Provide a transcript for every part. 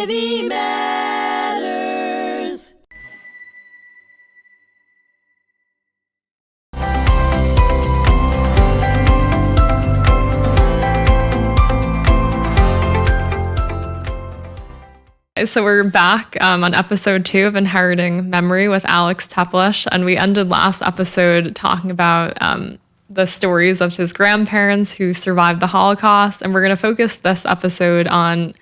Humanity Matters. So we're back on episode 2 of Inheriting Memory with Alex Teplish, and we ended last episode talking about the stories of his grandparents who survived the Holocaust, and we're going to focus this episode on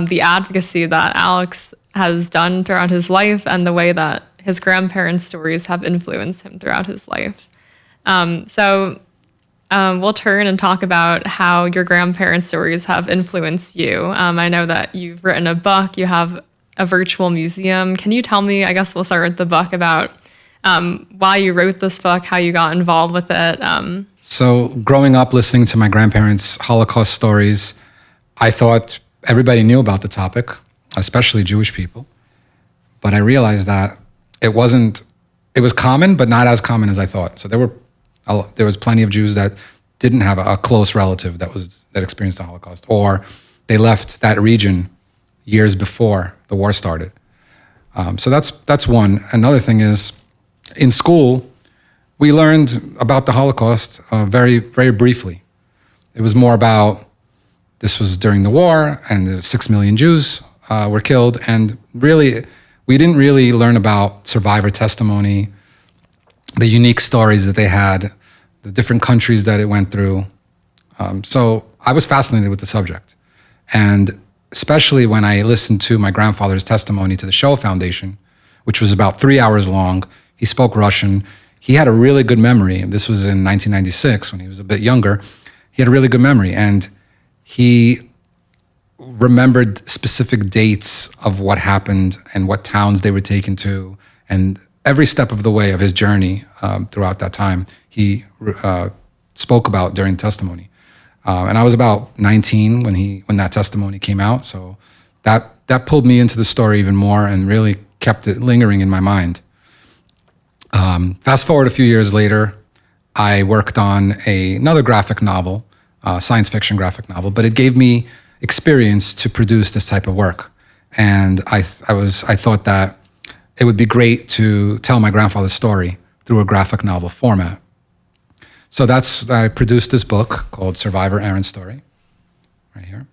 the advocacy that Alex has done throughout his life and the way that his grandparents' stories have influenced him throughout his life. We'll turn and talk about how your grandparents' stories have influenced you. I know that you've written a book, you have a virtual museum. Can you tell me, I guess we'll start with the book, about why you wrote this book, how you got involved with it? So growing up listening to my grandparents' Holocaust stories, I thought everybody knew about the topic, especially Jewish people. But I realized that it was common, but not as common as I thought. So there was plenty of Jews that didn't have a close relative that experienced the Holocaust, or they left that region years before the war started. So that's one. Another thing is, in school, we learned about the Holocaust very, very briefly. It was more about, this was during the war, and the 6 million Jews were killed, and really, we didn't really learn about survivor testimony, the unique stories that they had, the different countries that it went through. So I was fascinated with the subject. And especially when I listened to my grandfather's testimony to the Shoah Foundation, which was about 3 hours long. He spoke Russian. He had a really good memory. This was in 1996 when he was a bit younger. He had a really good memory. And he remembered specific dates of what happened and what towns they were taken to, and every step of the way of his journey throughout that time, he spoke about during testimony. And I was about 19 when that testimony came out, so that pulled me into the story even more and really kept it lingering in my mind. Fast forward a few years later, I worked on another graphic novel, science fiction graphic novel, but it gave me experience to produce this type of work. And I thought that it would be great to tell my grandfather's story through a graphic novel format. So I produced this book called Survivor Aron's Story, right here.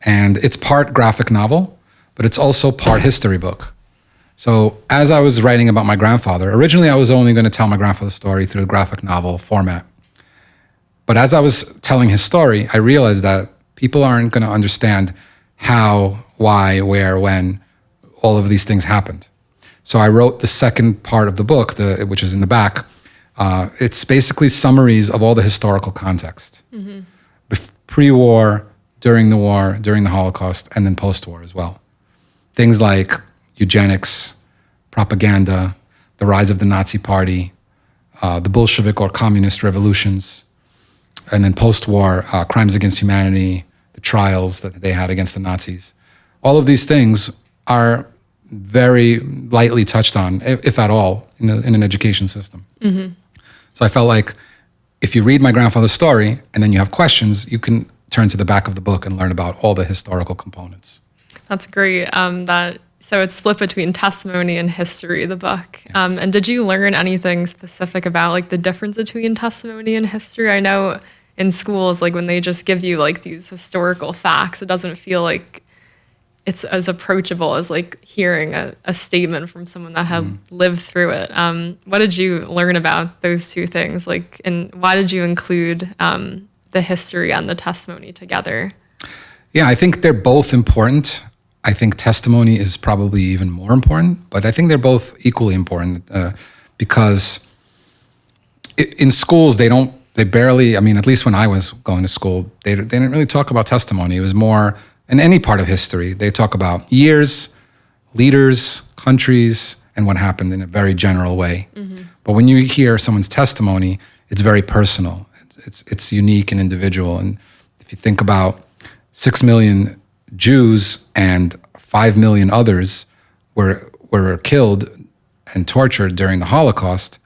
And it's part graphic novel, but it's also part history book. So as I was writing about my grandfather, originally I was only going to tell my grandfather's story through a graphic novel format. But as I was telling his story, I realized that people aren't going to understand how, why, where, when all of these things happened. So I wrote the second part of the book, which is in the back. It's basically summaries of all the historical context. Mm-hmm. Pre-war, during the Holocaust, and then post-war as well. Things like eugenics, propaganda, the rise of the Nazi Party, the Bolshevik or communist revolutions, and then post-war crimes against humanity, the trials that they had against the Nazis. All of these things are very lightly touched on, if at all, in an education system. Mm-hmm. So I felt like if you read my grandfather's story and then you have questions, you can turn to the back of the book and learn about all the historical components. That's great. So it's split between testimony and history, the book. Yes. And did you learn anything specific about like the difference between testimony and history? I know in schools, like when they just give you like these historical facts, it doesn't feel like it's as approachable as like hearing a statement from someone that had lived through it. What did you learn about those two things? Like, and why did you include the history and the testimony together? Yeah, I think they're both important. I think testimony is probably even more important, but I think they're both equally important because in schools, they barely, I mean, at least when I was going to school, they didn't really talk about testimony. It was more, in any part of history, they talk about years, leaders, countries, and what happened in a very general way. Mm-hmm. But when you hear someone's testimony, it's very personal. It's unique and individual. And if you think about 6 million Jews and 5 million others were killed and tortured during the Holocaust,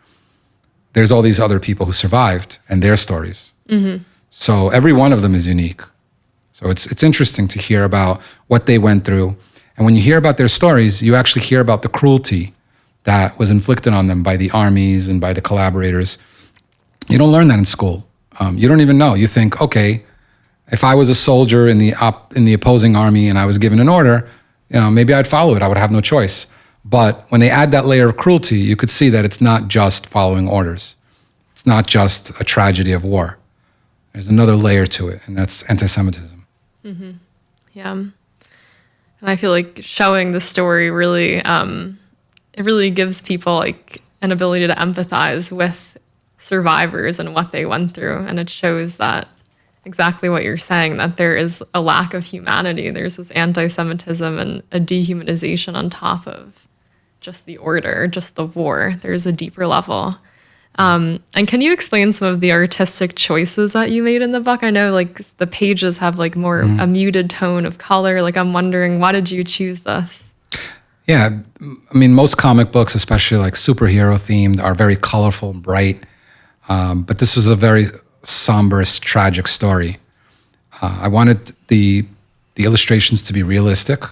there's all these other people who survived and their stories. Mm-hmm. So every one of them is unique. So it's interesting to hear about what they went through And when you hear about their stories, you actually hear about the cruelty that was inflicted on them by the armies and by the collaborators. You don't learn that in school. You don't even know. You think, okay, if I was a soldier in the opposing army and I was given an order, maybe I'd follow it. I would have no choice. But when they add that layer of cruelty, you could see that it's not just following orders. It's not just a tragedy of war. There's another layer to it, and that's anti-Semitism. Mm-hmm. Yeah. And I feel like showing the story really, it really gives people like an ability to empathize with survivors and what they went through. And it shows that exactly what you're saying, that there is a lack of humanity. There's this anti-Semitism and a dehumanization on top of just the order, just the war. There's a deeper level. And can you explain some of the artistic choices that you made in the book? I know like the pages have like more a muted tone of color. Like I'm wondering, why did you choose this? Yeah, I mean, most comic books, especially like superhero themed, are very colorful and bright. But this was a very somber, tragic story. I wanted the illustrations to be realistic.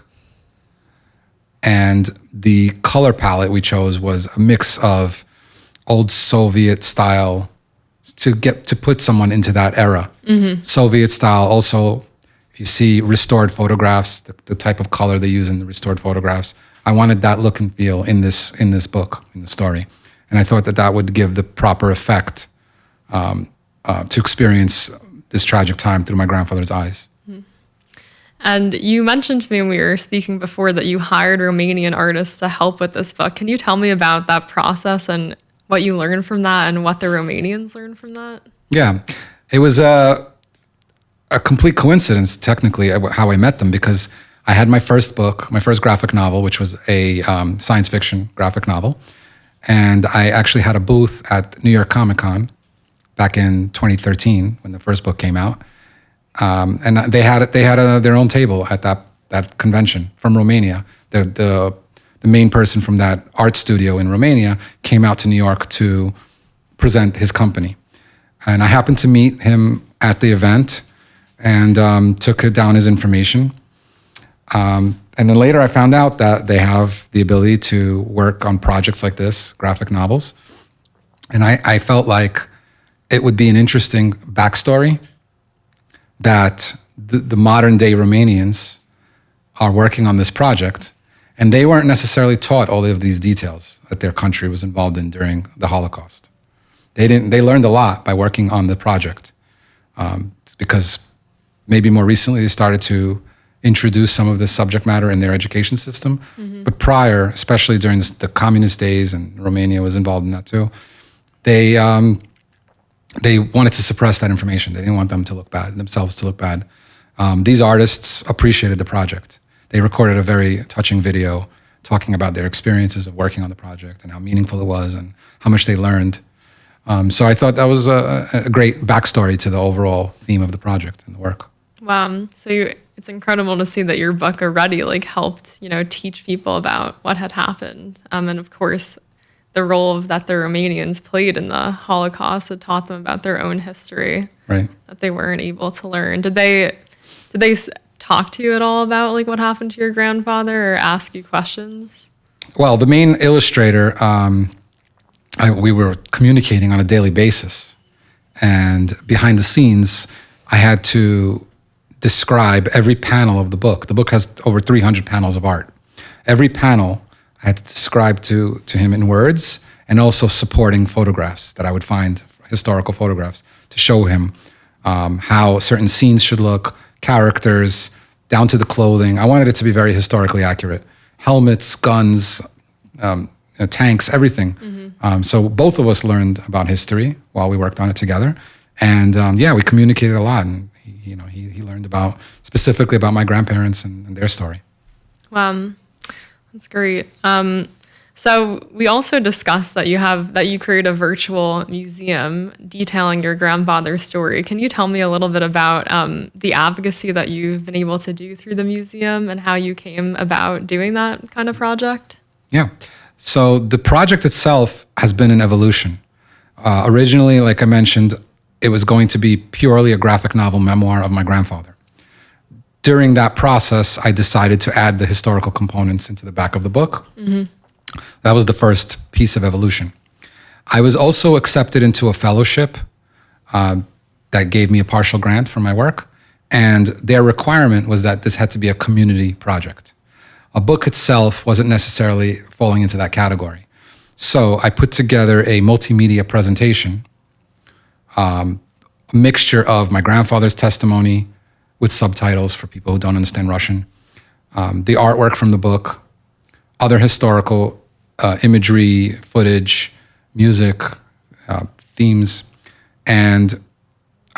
And the color palette we chose was a mix of old Soviet style to put someone into that era. Mm-hmm. Soviet style. Also, if you see restored photographs, the type of color they use in the restored photographs, I wanted that look and feel in this book, in the story. And I thought that would give the proper effect to experience this tragic time through my grandfather's eyes. Mm-hmm. And you mentioned to me when we were speaking before that you hired Romanian artists to help with this book. Can you tell me about that process and what you learned from that and what the Romanians learned from that? Yeah, it was a complete coincidence, technically, how I met them, because I had my first book, my first graphic novel, which was a science fiction graphic novel. And I actually had a booth at New York Comic Con back in 2013 when the first book came out. And they had their own table at that convention from Romania. The main person from that art studio in Romania came out to New York to present his company. And I happened to meet him at the event and took down his information. And then later I found out that they have the ability to work on projects like this, graphic novels. And I felt like it would be an interesting backstory that the modern day Romanians are working on this project. And they weren't necessarily taught all of these details that their country was involved in during the Holocaust. They learned a lot by working on the project because maybe more recently they started to introduce some of this subject matter in their education system. Mm-hmm. But prior, especially during the communist days, and Romania was involved in that too, they wanted to suppress that information. They didn't want themselves to look bad. These artists appreciated the project. They recorded a very touching video talking about their experiences of working on the project and how meaningful it was and how much they learned. So I thought that was a great backstory to the overall theme of the project and the work. Wow. So it's incredible to see that your book already helped, teach people about what had happened. And of course, the role that the Romanians played in the Holocaust had taught them about their own history, right? That they weren't able to learn. Did they talk to you at all about what happened to your grandfather or ask you questions? Well, the main illustrator, we were communicating on a daily basis, and behind the scenes, I had to describe every panel of the book. The book has over 300 panels of art. Every panel I had to describe to him in words, and also supporting photographs that I would find, historical photographs, to show him how certain scenes should look, characters, down to the clothing. I wanted it to be very historically accurate. Helmets, guns, tanks, everything. Mm-hmm. So both of us learned about history while we worked on it together. And we communicated a lot. And he learned specifically about my grandparents and their story. Wow, that's great. So we also discussed that you create a virtual museum detailing your grandfather's story. Can you tell me a little bit about the advocacy that you've been able to do through the museum and how you came about doing that kind of project? Yeah. So the project itself has been an evolution. Originally, like I mentioned, it was going to be purely a graphic novel memoir of my grandfather. during that process, I decided to add the historical components into the back of the book. That was the first piece of evolution. I was also accepted into a fellowship that gave me a partial grant for my work. And their requirement was that this had to be a community project. A book itself wasn't necessarily falling into that category. So I put together a multimedia presentation, a mixture of my grandfather's testimony with subtitles for people who don't understand Russian, the artwork from the book, other historical imagery, footage, music, themes, and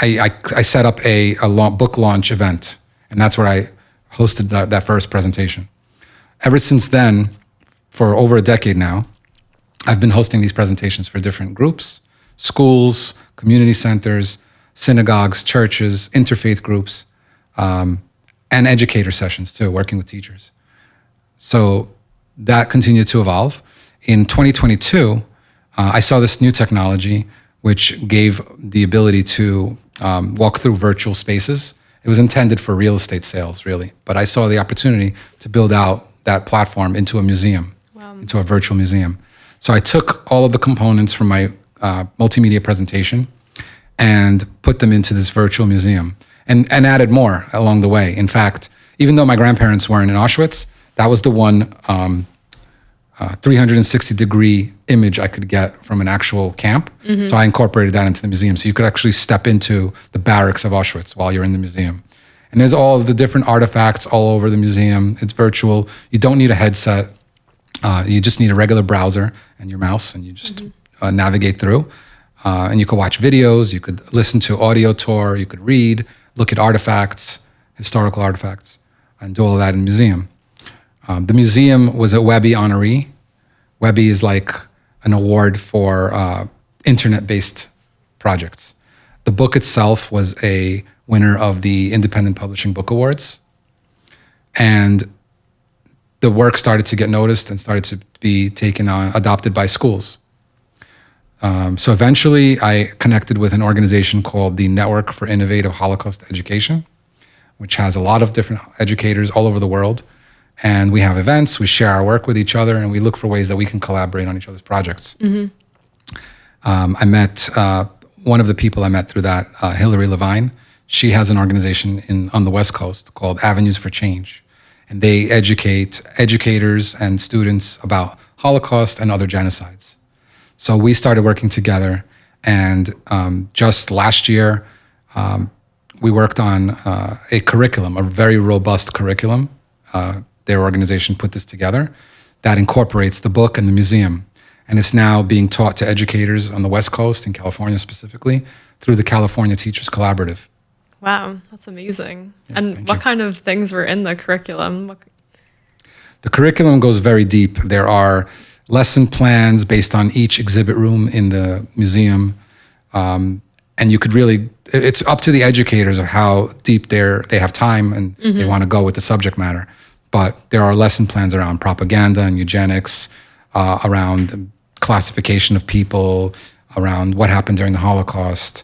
I set up a book launch event, and that's where I hosted that first presentation. Ever since then, for over a decade now, I've been hosting these presentations for different groups, schools, community centers, synagogues, churches, interfaith groups, and educator sessions too, working with teachers. So that continued to evolve. In 2022, I saw this new technology which gave the ability to walk through virtual spaces. It was intended for real estate sales, really, but I saw the opportunity to build out that platform into a museum, into a virtual museum. So I took all of the components from my multimedia presentation and put them into this virtual museum and added more along the way. In fact, even though my grandparents weren't in Auschwitz, that was the one 360-degree image I could get from an actual camp. So I incorporated that into the museum. So you could actually step into the barracks of Auschwitz while you're in the museum. And there's all of the different artifacts all over the museum. It's virtual. You don't need a headset. You just need a regular browser and your mouse, and you just navigate through. And you could watch videos. You could listen to audio tour. You could read, look at artifacts, historical artifacts, and do all of that in the museum. The museum was a Webby honoree. Webby is like an award for internet-based projects. The book itself was a winner of the Independent Publishing Book Awards. And the work started to get noticed and started to be adopted by schools. So eventually I connected with an organization called the Network for Innovative Holocaust Education, which has a lot of different educators all over the world. And we have events, we share our work with each other, and we look for ways that we can collaborate on each other's projects. I met, one of the people I met through that, Hillary Levine. She has an organization on the West Coast called Avenues for Change. And they educate educators and students about Holocaust and other genocides. So we started working together, and just last year, we worked on a curriculum, a very robust curriculum. Their organization put this together that incorporates the book and the museum. And it's now being taught to educators on the West Coast, in California specifically, through the California Teachers Collaborative. Wow, that's amazing. Yeah, and what kind of things were in the curriculum? The curriculum goes very deep. There are lesson plans based on each exhibit room in the museum. And you could really, it's up to the educators of how deep they have time and they want to go with the subject matter. But there are lesson plans around propaganda and eugenics, around classification of people, around what happened during the Holocaust,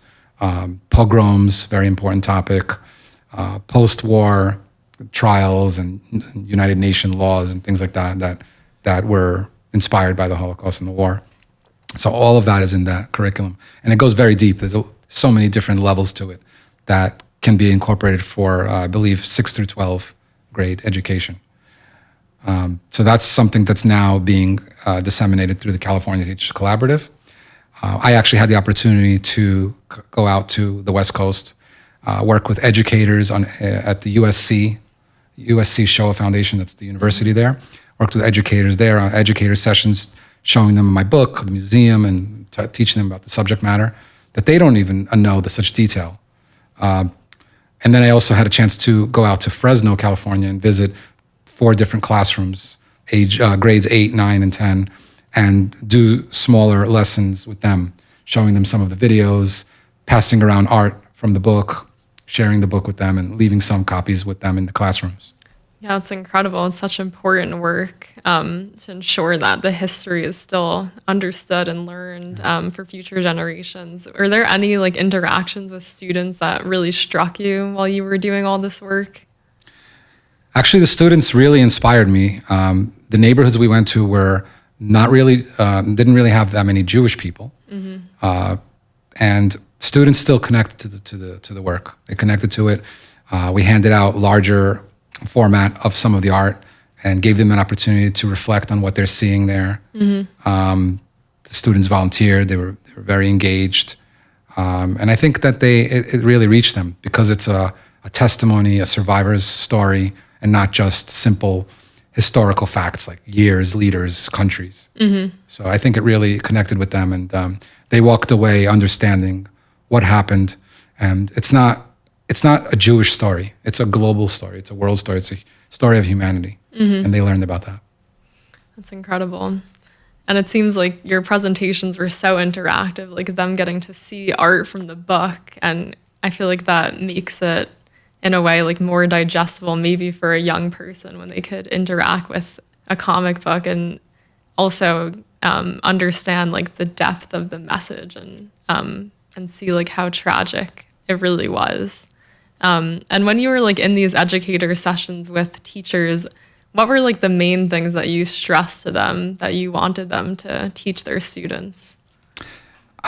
pogroms, very important topic, post-war trials and United Nations laws and things like that were inspired by the Holocaust and the war. So all of that is in that curriculum. And it goes very deep. There's so many different levels to it that can be incorporated for, I believe, 6 through 12 grade education. So that's something that's now being disseminated through the California Teachers Collaborative. I actually had the opportunity to go out to the West Coast, work with educators at the USC Shoah Foundation, that's the university there. Worked with educators there on educator sessions, showing them my book, the museum, and teaching them about the subject matter that they don't even know to such detail. And then I also had a chance to go out to Fresno, California, and visit 4 different classrooms, grades 8, 9, and 10, and do smaller lessons with them, showing them some of the videos, passing around art from the book, sharing the book with them, and leaving some copies with them in the classrooms. Yeah, it's incredible. It's such important work to ensure that the history is still understood and learned for future generations. Were there any interactions with students that really struck you while you were doing all this work? Actually, the students really inspired me. The neighborhoods we went to were not really, didn't really have that many Jewish people. And students still connected to the work. They connected to it. We handed out larger format of some of the art and gave them an opportunity to reflect on what they're seeing there. The students volunteered. They were very engaged. And I think that it really reached them because it's a testimony, a survivor's story, and not just simple historical facts like years, leaders, countries. So I think it really connected with them, and they walked away understanding what happened. And it's not a Jewish story. It's a global story. It's a world story. It's a story of humanity. And they learned about that. That's incredible. And it seems like your presentations were so interactive, like them getting to see art from the book. And I feel like that makes it, in a way, like more digestible, maybe for a young person when they could interact with a comic book and also understand like the depth of the message and see like how tragic it really was. And when you were like in these educator sessions with teachers, what were like the main things that you stressed to them that you wanted them to teach their students?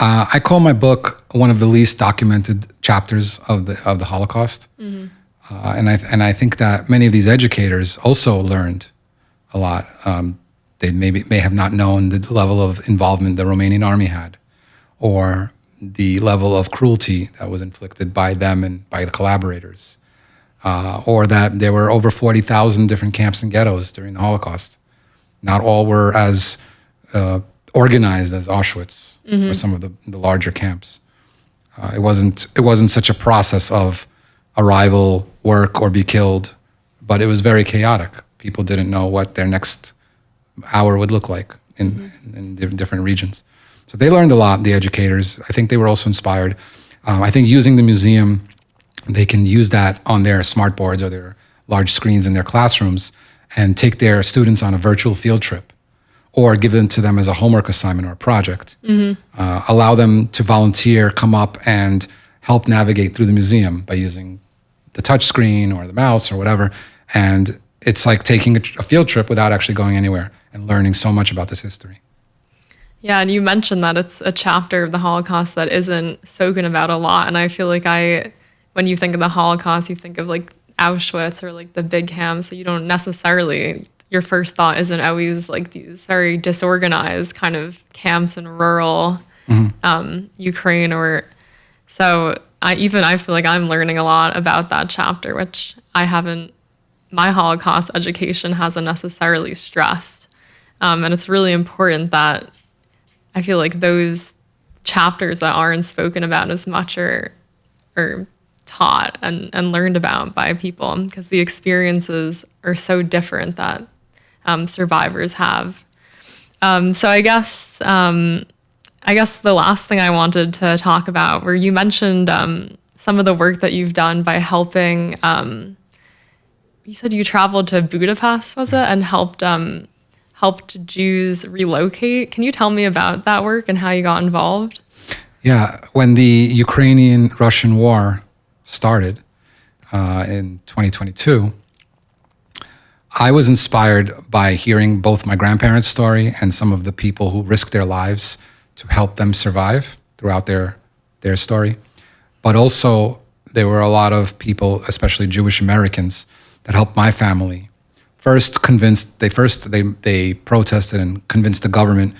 I call my book one of the least documented chapters of the Holocaust, and I think that many of these educators also learned a lot. They may have not known the level of involvement the Romanian army had, or the level of cruelty that was inflicted by them and by the collaborators, or that there were over 40,000 different camps and ghettos during the Holocaust. Not all were as organized as Auschwitz or some of the larger camps. It wasn't such a process of arrival, work, or be killed, but it was very chaotic. People didn't know what their next hour would look like in different regions. So they learned a lot, the educators. I think they were also inspired. I think using the museum, they can use that on their smart boards or their large screens in their classrooms and take their students on a virtual field trip, or give them to them as a homework assignment or a project. Allow them to volunteer, come up and help navigate through the museum by using the touch screen or the mouse or whatever. And it's like taking a field trip without actually going anywhere and learning so much about this history. Yeah, and you mentioned that it's a chapter of the Holocaust that isn't spoken about a lot. And I feel like when you think of the Holocaust, you think of like Auschwitz or like the big camps. So you don't necessarily, your first thought isn't always like these very disorganized kind of camps in rural Ukraine. I feel like I'm learning a lot about that chapter, which my Holocaust education hasn't necessarily stressed. And it's really important that I feel like those chapters that aren't spoken about as much are taught and learned about by people, because the experiences are so different that survivors have. So I guess the last thing I wanted to talk about, where you mentioned some of the work that you've done by helping. You said you traveled to Budapest, was it, and helped Jews relocate. Can you tell me about that work and how you got involved? Yeah, when the Ukrainian-Russian war started in 2022, I was inspired by hearing both my grandparents' story and some of the people who risked their lives to help them survive throughout their story. But also, there were a lot of people, especially Jewish Americans, that helped my family. They protested and convinced the government,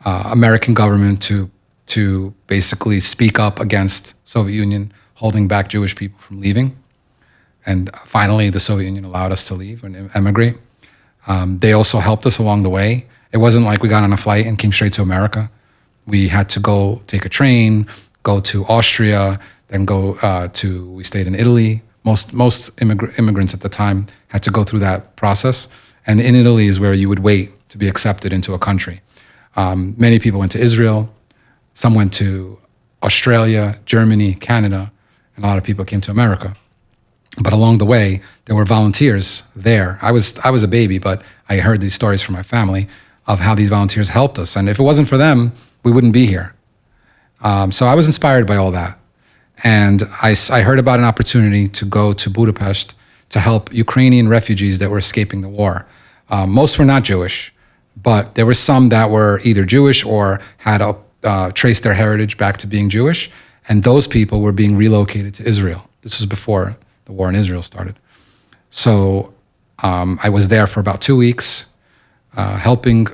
American government, to basically speak up against Soviet Union holding back Jewish people from leaving. And finally, the Soviet Union allowed us to leave and emigrate. They also helped us along the way. It wasn't like we got on a flight and came straight to America. We had to go take a train, go to Austria, then we stayed in Italy. Most immigrants at the time had to go through that process. And in Italy is where you would wait to be accepted into a country. Many people went to Israel. Some went to Australia, Germany, Canada, and a lot of people came to America. But along the way, there were volunteers there. I was a baby, but I heard these stories from my family of how these volunteers helped us. And if it wasn't for them, we wouldn't be here. So I was inspired by all that. And I heard about an opportunity to go to Budapest to help Ukrainian refugees that were escaping the war. Most were not Jewish, but there were some that were either Jewish or had traced their heritage back to being Jewish, and those people were being relocated to Israel. This was before the war in Israel started. So I was there for about 2 weeks, helping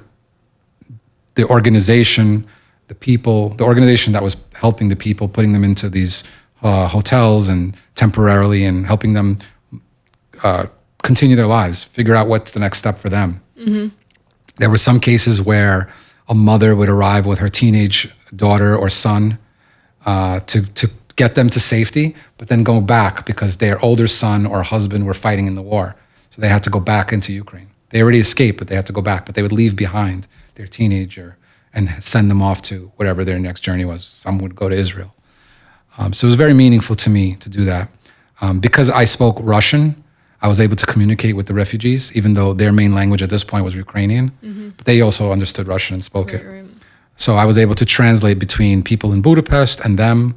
the organization that was helping the people, putting them into these hotels and temporarily, and helping them continue their lives, figure out what's the next step for them. Mm-hmm. There were some cases where a mother would arrive with her teenage daughter or son to get them to safety, but then go back because their older son or husband were fighting in the war. So they had to go back into Ukraine. They already escaped, but they had to go back. But they would leave behind their teenager and send them off to whatever their next journey was. Some would go to Israel. So it was very meaningful to me to do that. Because I spoke Russian, I was able to communicate with the refugees, even though their main language at this point was Ukrainian. Mm-hmm. But they also understood Russian and spoke it. Right. So I was able to translate between people in Budapest and them.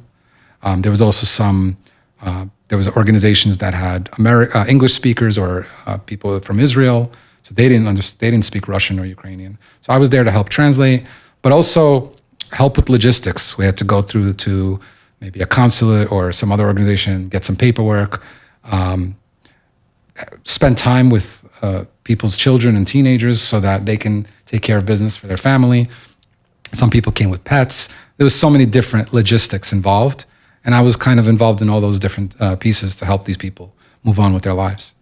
There was also there was organizations that had English speakers or people from Israel. So they didn't speak Russian or Ukrainian. So I was there to help translate, but also help with logistics. We had to go through to maybe a consulate or some other organization, get some paperwork, spend time with people's children and teenagers so that they can take care of business for their family. Some people came with pets. There was so many different logistics involved, and I was kind of involved in all those different pieces to help these people move on with their lives.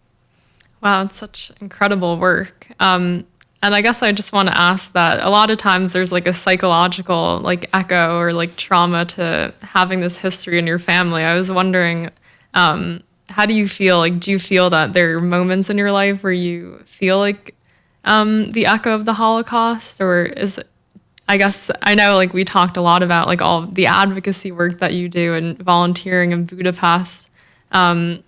Wow, it's such incredible work. And I guess I just want to ask that a lot of times there's like a psychological like echo or like trauma to having this history in your family. I was wondering, how do you feel? Like, do you feel that there are moments in your life where you feel like the echo of the Holocaust, or is it, I guess I know like we talked a lot about like all the advocacy work that you do and volunteering in Budapest. I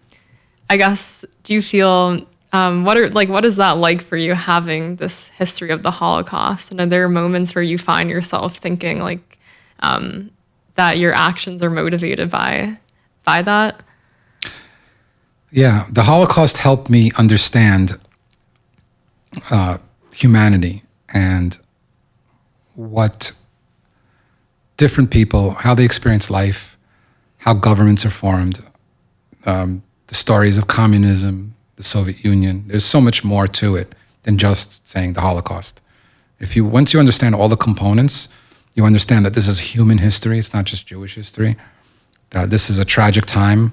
guess, do you feel what is that like for you, having this history of the Holocaust? And are there moments where you find yourself thinking like that your actions are motivated by that? Yeah, the Holocaust helped me understand humanity and what different people, how they experience life, how governments are formed, the stories of communism, the Soviet Union. There's so much more to it than just saying the Holocaust. Once you understand all the components, you understand that this is human history. It's not just Jewish history. That this is a tragic time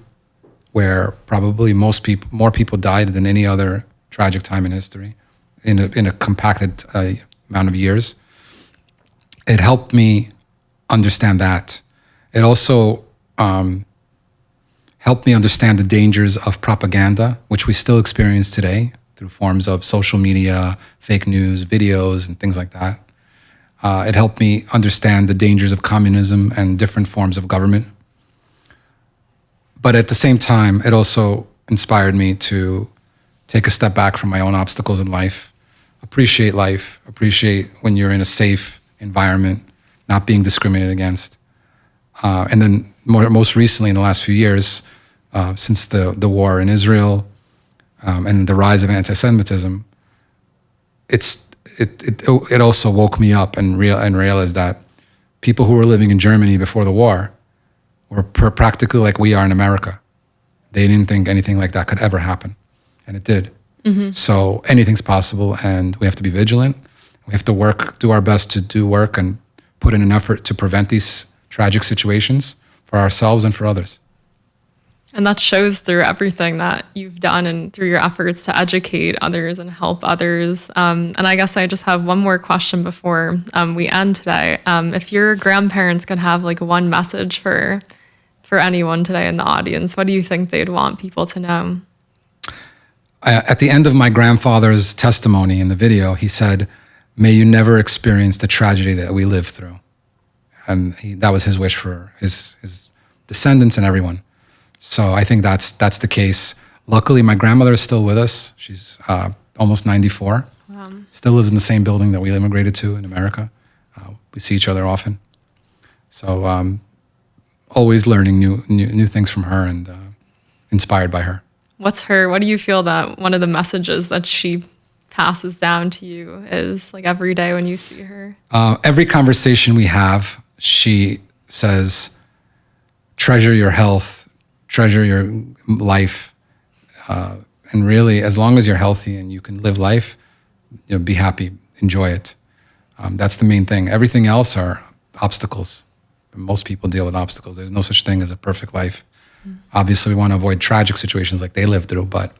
where probably more people died than any other tragic time in history, in a compacted amount of years. It helped me understand that. It also helped me understand the dangers of propaganda, which we still experience today through forms of social media, fake news, videos, and things like that. It helped me understand the dangers of communism and different forms of government. But at the same time, it also inspired me to take a step back from my own obstacles in life, appreciate life, appreciate when you're in a safe environment, not being discriminated against. And then most recently, in the last few years, since the war in Israel and the rise of anti-Semitism, it also woke me up and realized that people who were living in Germany before the war were practically like we are in America. They didn't think anything like that could ever happen, and it did. Mm-hmm. So anything's possible, and we have to be vigilant. We have to do our best to do work and put in an effort to prevent these tragic situations for ourselves and for others. And that shows through everything that you've done and through your efforts to educate others and help others. And I guess I just have one more question before we end today. If your grandparents could have like one message for anyone today in the audience, what do you think they'd want people to know? At the end of my grandfather's testimony in the video, he said, "May you never experience the tragedy that we lived through." And that was his wish for his descendants and everyone. So I think that's the case. Luckily, my grandmother is still with us. She's almost 94. Wow. Still lives in the same building that we immigrated to in America. We see each other often. So always learning new things from her and inspired by her. What do you feel that one of the messages that she passes down to you is, like, every day when you see her? Every conversation we have, she says, treasure your health, treasure your life. And really, as long as you're healthy and you can live life, be happy, enjoy it. That's the main thing. Everything else are obstacles. Most people deal with obstacles. There's no such thing as a perfect life. Obviously, we want to avoid tragic situations like they lived through, but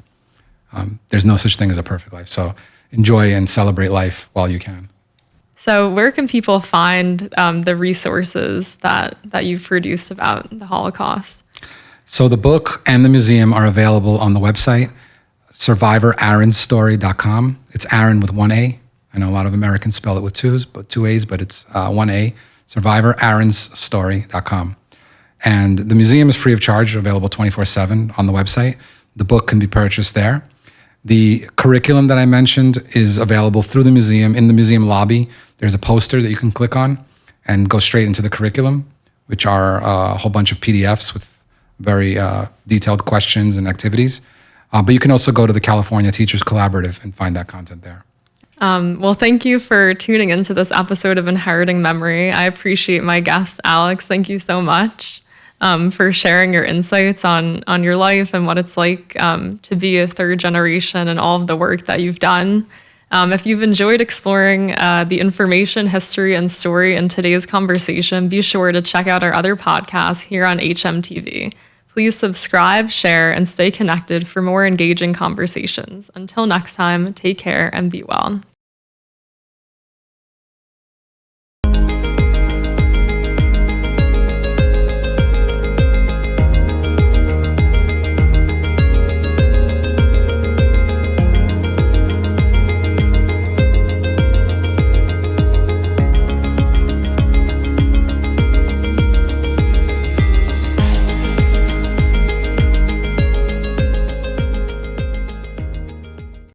there's no such thing as a perfect life. So enjoy and celebrate life while you can. So where can people find the resources that you've produced about the Holocaust? So the book and the museum are available on the website, survivoraronsstory.com. It's Aron with one A. I know a lot of Americans spell it with two A's, but it's one A, survivoraronsstory.com. And the museum is free of charge, available 24/7 on the website. The book can be purchased there. The curriculum that I mentioned is available through the museum. In the museum lobby, there's a poster that you can click on and go straight into the curriculum, which are a whole bunch of PDFs with very detailed questions and activities. But you can also go to the California Teachers Collaborative and find that content there. Well, thank you for tuning into this episode of Inheriting Memory. I appreciate my guest, Alex. Thank you so much for sharing your insights on your life and what it's like to be a third generation and all of the work that you've done. If you've enjoyed exploring the information, history, and story in today's conversation, be sure to check out our other podcasts here on hmTv. Please subscribe, share, and stay connected for more engaging conversations. Until next time, take care and be well.